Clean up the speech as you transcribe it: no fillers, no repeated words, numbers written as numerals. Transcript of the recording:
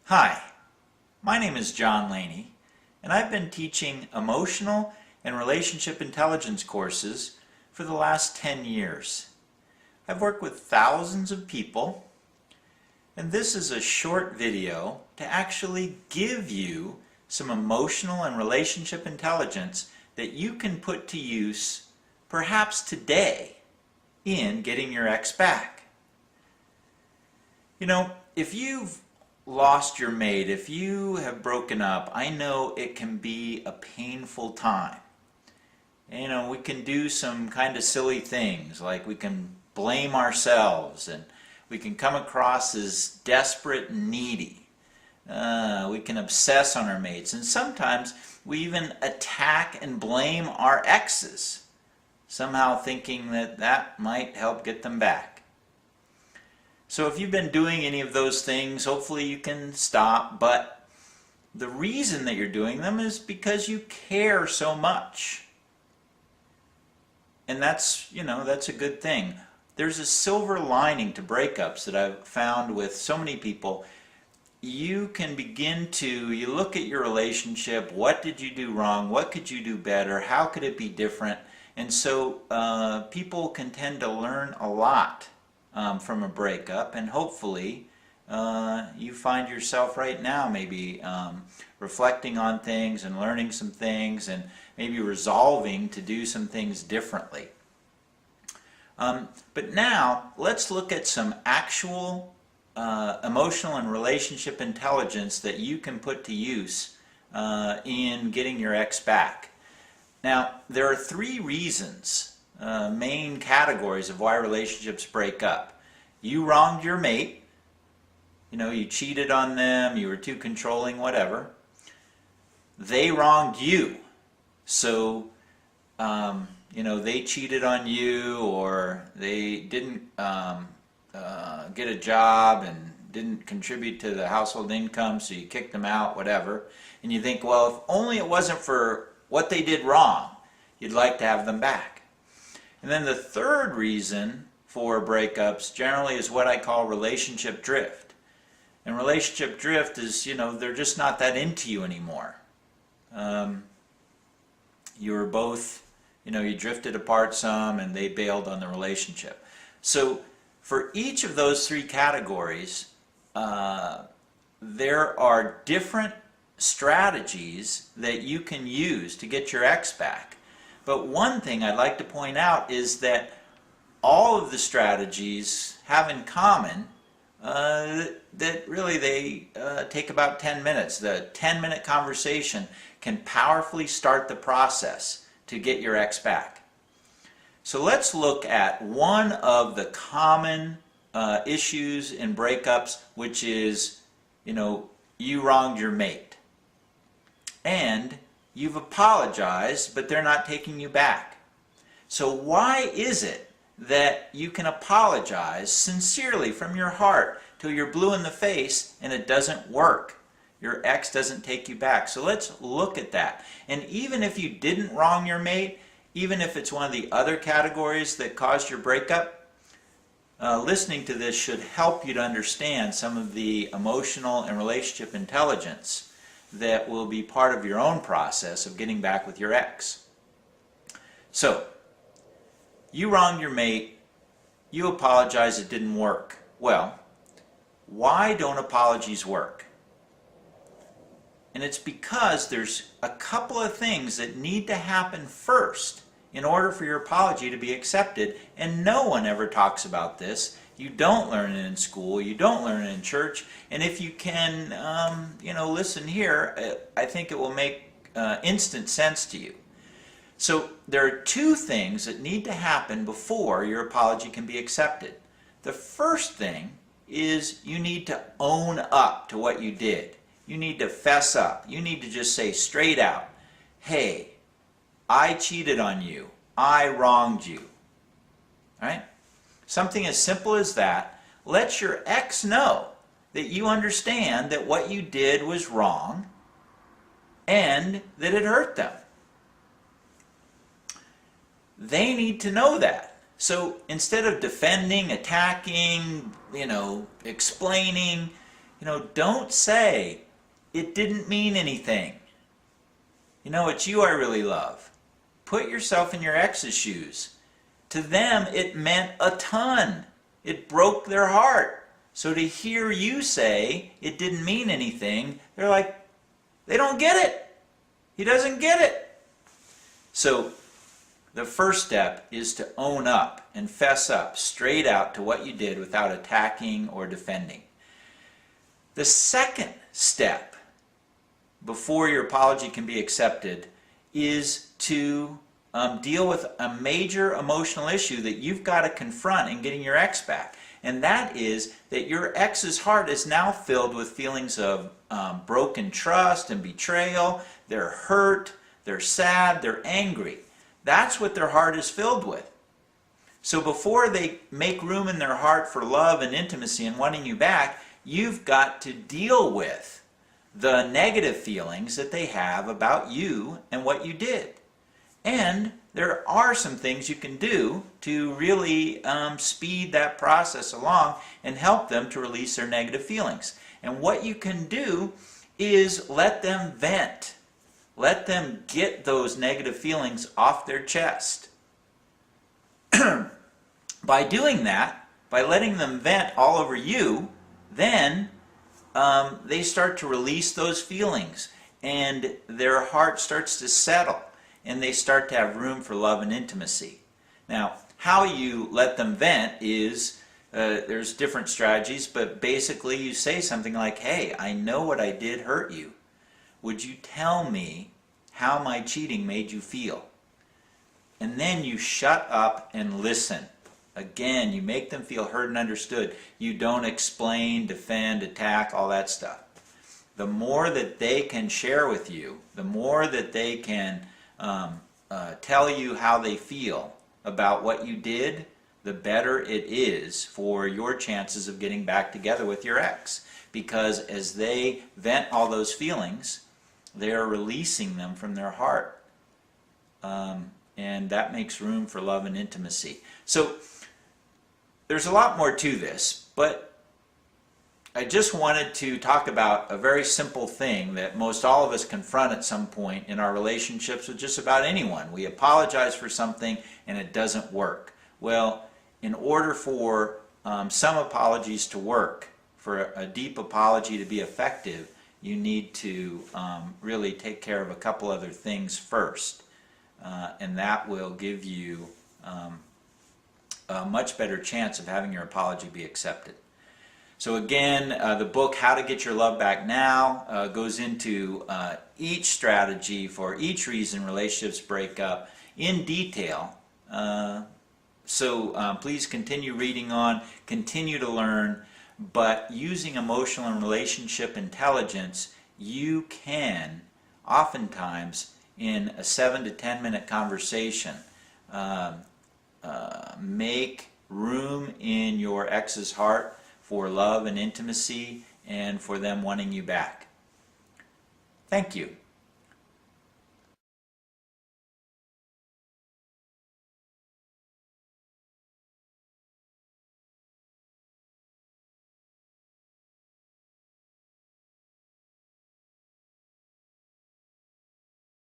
Hi, my name is John Laney, and I've been teaching emotional and relationship intelligence courses for the last 10 years. I've worked with thousands of people, and this is a short video to actually give you some emotional and relationship intelligence that you can put to use perhaps today in getting your ex back. You know, if you've lost your mate, if you have broken up, I know it can be a painful time. You know, we can do some kind of silly things, like we can blame ourselves and we can come across as desperate and needy. We can obsess on our mates, and sometimes we even attack and blame our exes, somehow thinking that that might help get them back. So if you've been doing any of those things, hopefully you can stop, but the reason that you're doing them is because you care so much. And that's, that's a good thing. There's a silver lining to breakups that I've found with so many people. You can begin to, you look at your relationship, what did you do wrong, what could you do better, how could it be different? And so people can tend to learn a lot from a breakup, and hopefully you find yourself right now maybe reflecting on things and learning some things and maybe resolving to do some things differently. But now let's look at some actual emotional and relationship intelligence that you can put to use in getting your ex back. Now, there are three reasons, main categories of why relationships break up. You wronged your mate, you cheated on them, you were too controlling, whatever. They wronged you, so they cheated on you, or they didn't get a job and didn't contribute to the household income, so you kicked them out, whatever. And you think, well, if only it wasn't for what they did wrong, you'd like to have them back. And then the third reason for breakups generally is what I call relationship drift. And relationship drift is, they're just not that into you anymore. You were both, you drifted apart some and they bailed on the relationship. So for each of those three categories, there are different strategies that you can use to get your ex back. But one thing I'd like to point out is that all of the strategies have in common that really they take about 10 minutes. The 10-minute conversation can powerfully start the process to get your ex back. So let's look at one of the common issues in breakups, which is, you wronged your mate. And you've apologized, but they're not taking you back. So why is it that you can apologize sincerely from your heart till you're blue in the face and it doesn't work? Your ex doesn't take you back. So let's look at that. And even if you didn't wrong your mate, even if it's one of the other categories that caused your breakup, listening to this should help you to understand some of the emotional and relationship intelligence that will be part of your own process of getting back with your ex. So, you wronged your mate, you apologize, it didn't work. Well, why don't apologies work? And it's because there's a couple of things that need to happen first in order for your apology to be accepted, and no one ever talks about this. You don't learn it in school, you don't learn it in church, and if you can, listen here, I think it will make instant sense to you. So there are two things that need to happen before your apology can be accepted. The first thing is you need to own up to what you did. You need to fess up. You need to just say straight out, hey, I cheated on you. I wronged you. All right? Something as simple as that. Let your ex know that you understand that what you did was wrong and that it hurt them. They need to know that. So instead of defending, attacking, explaining, Don't say, "It didn't mean anything. It's you I really love." Put yourself in your ex's shoes. To them, it meant a ton. It broke their heart. So to hear you say, "It didn't mean anything," they're like, they don't get it. He doesn't get it. So the first step is to own up and fess up straight out to what you did without attacking or defending. The second step before your apology can be accepted is to deal with a major emotional issue that you've got to confront in getting your ex back. And that is that your ex's heart is now filled with feelings of broken trust and betrayal. They're hurt, they're sad, they're angry. That's what their heart is filled with. So before they make room in their heart for love and intimacy and wanting you back, you've got to deal with the negative feelings that they have about you and what you did. And there are some things you can do to really speed that process along and help them to release their negative feelings. And what you can do is let them vent. Let them get those negative feelings off their chest. By doing that, by letting them vent all over you, then they start to release those feelings and their heart starts to settle and they start to have room for love and intimacy. Now, how you let them vent is, there's different strategies, but basically you say something like, "Hey, I know what I did hurt you. Would you tell me how my cheating made you feel?" And then you shut up and listen. Again, you make them feel heard and understood. You don't explain, defend, attack, all that stuff. The more that they can share with you, the more that they can tell you how they feel about what you did, the better it is for your chances of getting back together with your ex. Because as they vent all those feelings, they're releasing them from their heart. And that makes room for love and intimacy. So there's a lot more to this, but I just wanted to talk about a very simple thing that most all of us confront at some point in our relationships with just about anyone. We apologize for something and it doesn't work. Well, in order for some apologies to work, for a deep apology to be effective, you need to really take care of a couple other things first. And that will give you a much better chance of having your apology be accepted. So again, the book, How to Get Your Love Back Now, goes into each strategy for each reason relationships break up in detail. So please continue reading on, continue to learn, but using emotional and relationship intelligence, you can oftentimes in a 7 to 10 minute conversation make room in your ex's heart for love and intimacy and for them wanting you back. Thank you.